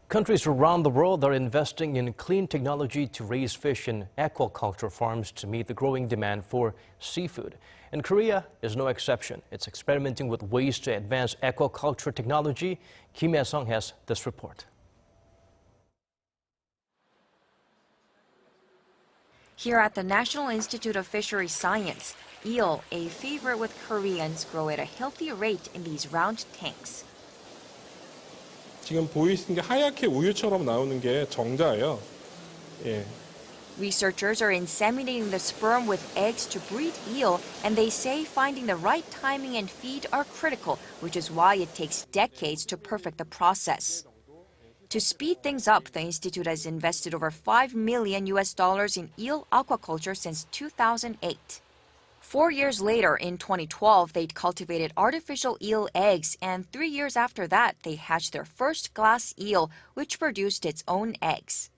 Countries around the world are investing in clean technology to raise fish in aquaculture farms to meet the growing demand for seafood. And Korea is no exception. It's experimenting with ways to advance aquaculture technology. Hyesung has this report. Here at the National Institute of Fisheries Science, eel, a favorite with Koreans, grow at a healthy rate in these round tanks. 지금 보이시는 게 하얗게 우유처럼 나오는 게 정자예요. 예. Researchers are inseminating the sperm with eggs to breed eel, and they say finding the right timing and feed are critical, which is why it takes decades to perfect the process. To speed things up, the institute has invested over $5 million in eel aquaculture since 2008. 4 years later, in 2012, they'd cultivated artificial eel eggs, and 3 years after that, they hatched their first glass eel, which produced its own eggs.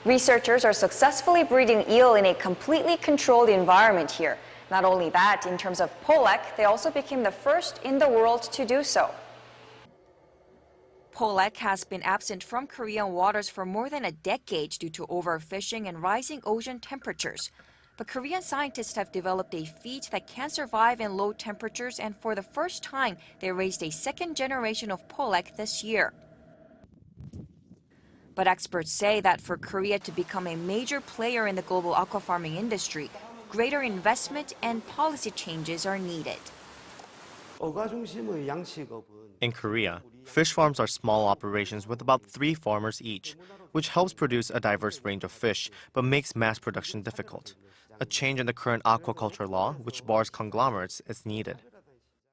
Researchers are successfully breeding eel in a completely controlled environment here. Not only that, in terms of pollock, they also became the first in the world to do so. Pollock has been absent from Korean waters for more than a decade due to overfishing and rising ocean temperatures. But Korean scientists have developed a feed that can survive in low temperatures, and for the first time, they raised a second generation of pollock this year. But experts say that for Korea to become a major player in the global aquafarming industry, greater investment and policy changes are needed. In Korea, fish farms are small operations with about 3 farmers each, which helps produce a diverse range of fish but makes mass production difficult. A change in the current aquaculture law, which bars conglomerates, is needed.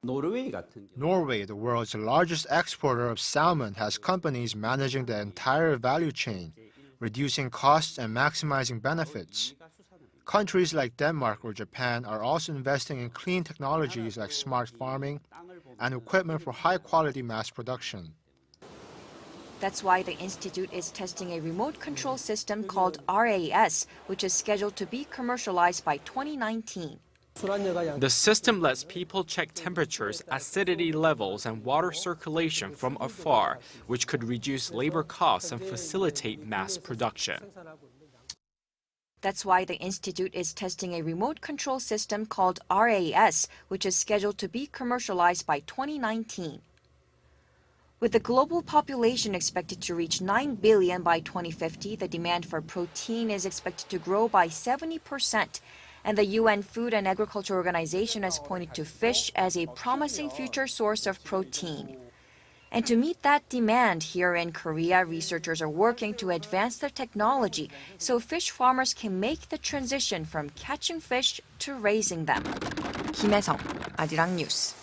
Norway, the world's largest exporter of salmon, has companies managing the entire value chain, reducing costs and maximizing benefits. Countries like Denmark or Japan are also investing in clean technologies like smart farming and equipment for high-quality mass production. That's why the institute is testing a remote control system called RAS, which is scheduled to be commercialized by 2019. The system lets people check temperatures, acidity levels, and water circulation from afar, which could reduce labor costs and facilitate mass production. That's why the institute is testing a remote control system called RAS, which is scheduled to be commercialized by 2019. With the global population expected to reach 9 billion by 2050, the demand for protein is expected to grow by 70%. And the UN Food and Agriculture Organization has pointed to fish as a promising future source of protein. And to meet that demand, here in Korea, researchers are working to advance their technology so fish farmers can make the transition from catching fish to raising them. Hyesung, Arirang News.